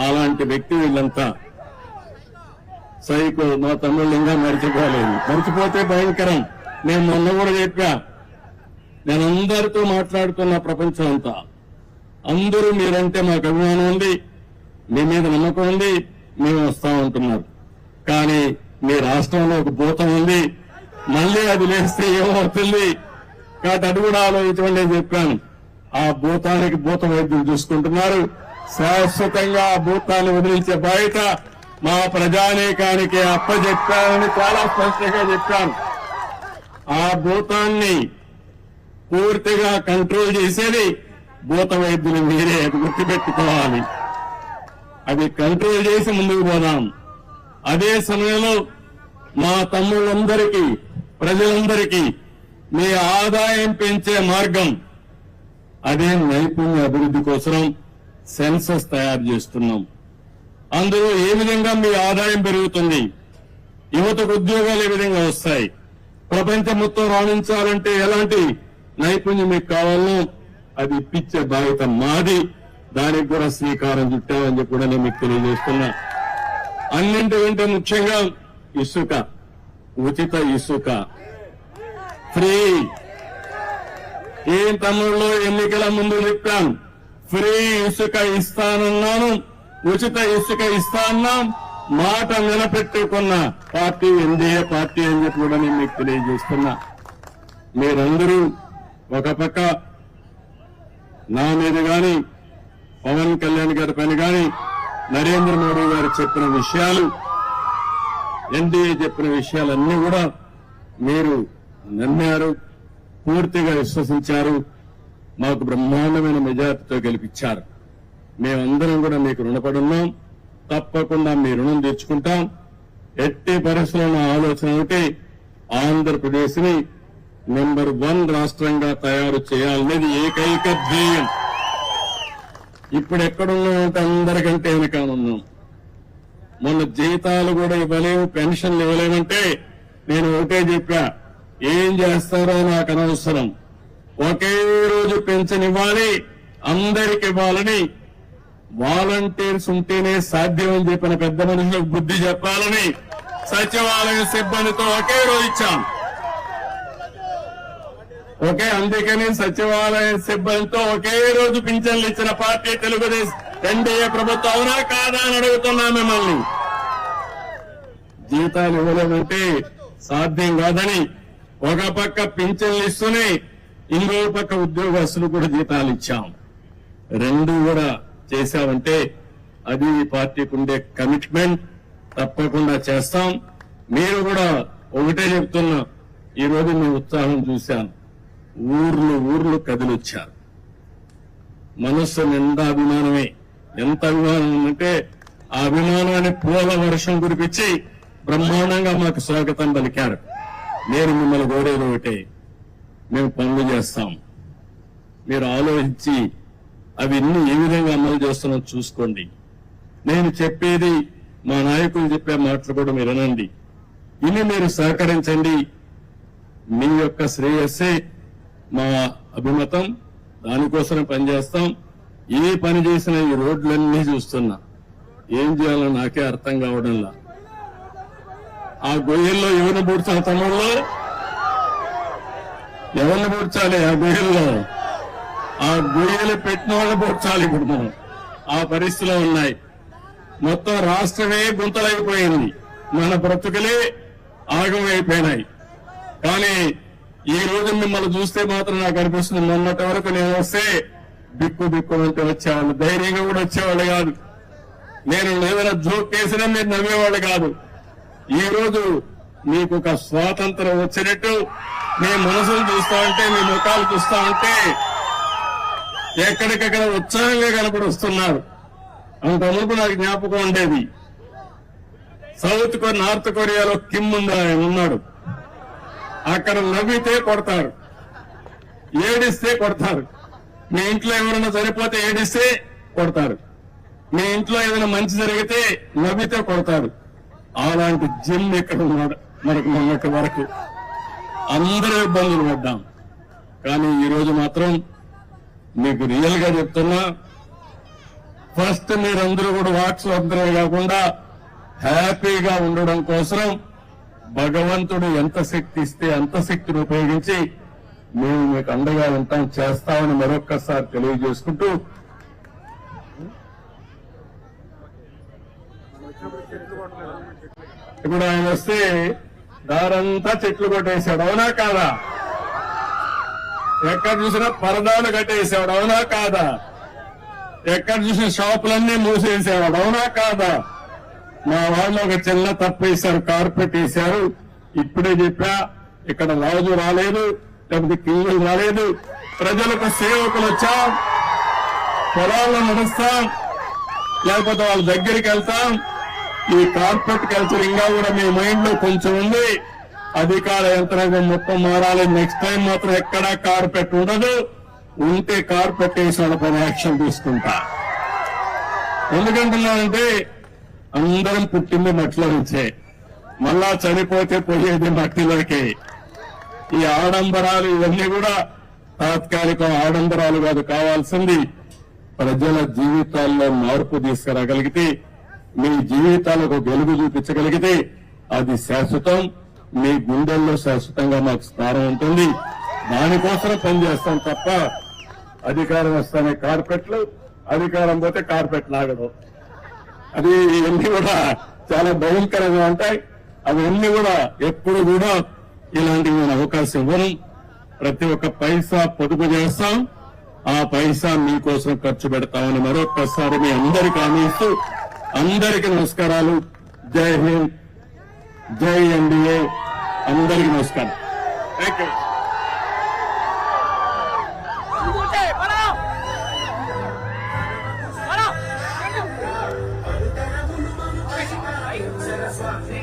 అలాంటి వ్యక్తి వీళ్ళంతా. సైకో మా తమ్ముళ్ళు ఇంకా మర్చిపోలేదు. మర్చిపోతే భయంకరం. నేను మొన్న కూడా చెప్పా, నేను అందరితో మాట్లాడుతున్న ప్రపంచం అంతా, అందరూ మీరంటే మాకు అభిమానం ఉంది, మీ మీద నమ్మకం ఉంది, మేము వస్తా ఉంటున్నారు. కానీ మీ రాష్ట్రంలో ఒక భూతం ఉంది, మళ్ళీ అది లేస్తే ఏమవుతుంది కాబట్టి అది కూడా ఆలోచించమని నేను చెప్పాను. ఆ భూతానికి భూత వైద్యులు చూసుకుంటున్నారు. శాశ్వతంగా ఆ భూతాన్ని వదిలించే బయట మా ప్రజానీకానికి అప్పచెప్పానని చాలా స్పష్టంగా చెప్పాను. ఆ భూతాన్ని పూర్తిగా కంట్రోల్ చేసేది భూత వైద్యులు మీరే, గుర్తుపెట్టుకోవాలి. అది కంట్రోల్ చేసి ముందుకు పోదాం. అదే సమయంలో మా తమ్ముళ్ళందరికీ, ప్రజలందరికీ మీ ఆదాయం పెంచే మార్గం అదే నైపుణ్య అభివృద్ధి కోసం సెన్సస్ తయారు చేస్తున్నాం. అందులో ఏ విధంగా మీ ఆదాయం పెరుగుతుంది, యువతకు ఉద్యోగాలు ఏ విధంగా వస్తాయి, ప్రపంచం మొత్తం రాణించాలంటే ఎలాంటి నైపుణ్యం మీకు కావాలో అది ఇప్పించే బాధ్యత మాది. దానికి కూడా శ్రీకారం చుట్టామని చెప్పి కూడా నేను మీకు తెలియజేస్తున్నా. అన్నింటికంటే ముఖ్యంగా ఇసుక, ఉచిత ఇసుక ఫ్రీ. ఏం తమ్ముళ్ళు ఎన్నికల ముందు చెప్పాను, ఫ్రీ ఇసుక ఇస్తానన్నాను, ఉచిత ఇసుక ఇస్తాన్నాం. మాట నిలబెట్టుకున్న పార్టీ ఎన్డీఏ పార్టీ అని చెప్పి కూడా నేను మీకు తెలియజేస్తున్నా. మీరందరూ ఒక పక్క నా మీద గాని, పవన్ కళ్యాణ్ గారి పైన గాని, నరేంద్ర మోడీ గారు చెప్పిన విషయాలు, ఎన్డీఏ చెప్పిన విషయాలన్నీ కూడా మీరు నమ్మారు, పూర్తిగా విశ్వసించారు, మాకు బ్రహ్మాండమైన మెజార్టీతో గెలిపించారు. మేమందరం కూడా మీకు రుణపడి ఉన్నాం. తప్పకుండా మీ రుణం తీర్చుకుంటాం. ఎట్టి పరిస్థితుల్లో ఆలోచన ఒకటి, ఆంధ్రప్రదేశ్ ని నెంబర్ 1 రాష్ట్రంగా తయారు చేయాలనేది ఏకైక ధ్యేయం. ఇప్పుడు ఎక్కడున్నామంటే అందరికంటే వెనక ఉన్నాం. మొన్న జీతాలు కూడా ఇవ్వలేము, పెన్షన్లు ఇవ్వలేమంటే నేను ఒకటే చెప్పా, ఏం చేస్తారో నాకు అనవసరం, ఒకే రోజు పెన్షన్ ఇవ్వాలి, అందరికి ఇవ్వాలని, వాలంటీర్స్ ఉంటేనే సాధ్యం అని చెప్పిన పెద్ద మనుషులకు బుద్ధి చెప్పాలని సచివాలయ సిబ్బందితో ఒకే రోజు ఇచ్చాం. అందుకని సచివాలయ సిబ్బందితో ఒకే రోజు పింఛన్లు ఇచ్చిన పార్టీ తెలుగుదేశం ఎన్డీఏ ప్రభుత్వం. అవునా కాదా అని అడుగుతున్నా మిమ్మల్ని. జీతాలు ఇవ్వలేమంటే సాధ్యం కాదని ఒక పక్క పింఛన్లు ఇస్తూనే ఇంకో పక్క ఉద్యోగస్తులు కూడా జీతాలు ఇచ్చాం. రెండు కూడా చేశామంటే అది పార్టీకి ఉండే కమిట్మెంట్. తప్పకుండా చేస్తాం. మీరు కూడా ఒకటే చెప్తున్నా, ఈ రోజు మీ ఉత్సాహం చూశాను. ఊర్లు కదిలొచ్చారు. మనస్సు నిండా అభిమానమే. ఎంత అభిమానం ఉందంటే ఆ అభిమానాన్ని పూల వర్షం కురిపించి బ్రహ్మాండంగా మాకు స్వాగతం పలికారు. నేను మిమ్మల్ని కోరేది ఒకటే, మేము పనులు చేస్తాం. మీరు ఆలోచించి అవన్నీ ఏ విధంగా అమలు చేస్తున్నాం చూసుకోండి. నేను చెప్పేది, మా నాయకులు చెప్పే మాటలు కూడా మీరు వినండి. ఇన్ని మీరు సహకరించండి. మీ యొక్క శ్రేయస్సే మా అభిమతం. దానికోసమే పనిచేస్తాం. ఏ పని చేసినా ఈ రోడ్లన్నీ చూస్తున్నా, ఏం చేయాలో నాకే అర్థం కావడంలా. ఆ గొయ్యల్లో ఎవరిని పూడ్చాలి తమ్ముళ్ళు? ఎవరిని పూడ్చాలి? ఆ గొయ్యల్లో ఆ గొయ్యలు పెట్టిన వాళ్ళని పూడ్చాలి. ఇప్పుడు మనం ఆ పరిస్థితిలో ఉన్నాయి. మొత్తం రాష్ట్రమే గుంతలైపోయింది. మన బ్రతుకులే ఆగమైపోయినాయి. కానీ ఈ రోజు మిమ్మల్ని చూస్తే మాత్రం నాకు అనిపిస్తుంది, మొన్నటి వరకు నేను వస్తే బిక్కు అంటే వచ్చేవాళ్ళు, ధైర్యంగా కూడా వచ్చేవాళ్ళు కాదు. నేను ఏదైనా జోక్ చేసినా మీరు నవ్వేవాళ్ళు కాదు. ఈ రోజు మీకు ఒక స్వాతంత్రం వచ్చినట్టు మీ మనసులు చూస్తా ఉంటే, మీ ముఖాలు చూస్తా ఉంటే ఎక్కడికక్కడ ఉత్సాహంగా కనపడుస్తున్నారు. అంత మునుపు నాకు జ్ఞాపకం ఉండేది, నార్త్ కొరియాలో కిమ్ ఉన్నాడు. అక్కడ నవ్వితే కొడతారు, ఏడిస్తే కొడతారు. మీ ఇంట్లో ఎవరైనా చనిపోతే ఏడిస్తే కొడతారు. మీ ఇంట్లో ఏదైనా మంచి జరిగితే నవ్వితే కొడతారు. అలాంటి జిమ్ ఇక్కడ ఉన్నాడు. మనకు మొన్నటి వరకు అందరూ ఇబ్బందులు పడ్డాం. కానీ ఈ రోజు మాత్రం మీకు రియల్ గా చెప్తున్నా, ఫస్ట్ మీరందరూ కూడా వాక్స్వంతరే కాకుండా హ్యాపీగా ఉండడం కోసం భగవంతుడు ఎంత శక్తి ఇస్తే అంత శక్తిని ఉపయోగించి మేము మీకు అండగా ఉంటాం, చేస్తామని మరొక్కసారి తెలియజేసుకుంటూ ఇప్పుడు ఆయన వస్తే దారంతా చెట్లు కొట్టేశాడు, అవునా కాదా? ఎక్కడ చూసినా పరదాలు కట్టేసాడు, అవునా కాదా? ఎక్కడ చూసిన షాపులన్నీ మూసేసేవాడు, అవునా కాదా? మా వాళ్ళు ఒక చిన్న తప్పు వేశారు, కార్పెట్ వేశారు. ఇప్పుడే చెప్పా, ఇక్కడ రాజు రాలేదు, లేకపోతే కింగులు రాలేదు, ప్రజలకు సేవకులు వచ్చాం, పొలాల్లో నడుస్తాం, లేకపోతే వాళ్ళ దగ్గరికి వెళ్తాం. ఈ కార్పెట్ కల్చర్ ఇంకా కూడా మీ మైండ్ లో కొంచెం ఉంది. అధికార యంత్రాంగం మొత్తం మారాలి. నెక్స్ట్ టైం మాత్రం ఎక్కడా కార్పెట్ ఉండదు. ఉంటే కార్పెట్ వేసి వాళ్ళపైన యాక్షన్ తీసుకుంటా. ఎందుకంటున్నానంటే అందరం పుట్టింది మట్టిలో నుంచే, మళ్ళా చనిపోతే పోయేది మట్టిలోకి. ఈ ఆడంబరాలు ఇవన్నీ కూడా తాత్కాలిక ఆడంబరాలు కాదు, కావాల్సింది ప్రజల జీవితాల్లో మార్పు తీసుకురాగలిగితే, మీ జీవితాలకు వెలుగు చూపించగలిగితే అది శాశ్వతం, మీ గుండెల్లో శాశ్వతంగా మాకు స్థానం ఉంటుంది. దానికోసం పనిచేస్తాం తప్ప అధికారం వస్తానే కార్పెట్లు, అధికారం పోతే కార్పెట్ లాగడం, అది ఇవన్నీ కూడా చాలా భయంకరంగా ఉంటాయి. అవన్నీ కూడా ఎప్పుడు కూడా ఇలాంటివి అవకాశం ఇవ్వను. ప్రతి ఒక్క పైసా పొదుపు చేస్తాం, ఆ పైసా మీకోసం ఖర్చు పెడతామని మరొక్కసారి మీ అందరికీ హామీ ఇస్తూ అందరికీ నమస్కారాలు. జై హింద్, జై ఎన్డీఏ, అందరికీ నమస్కారం. Thank you. Saraswati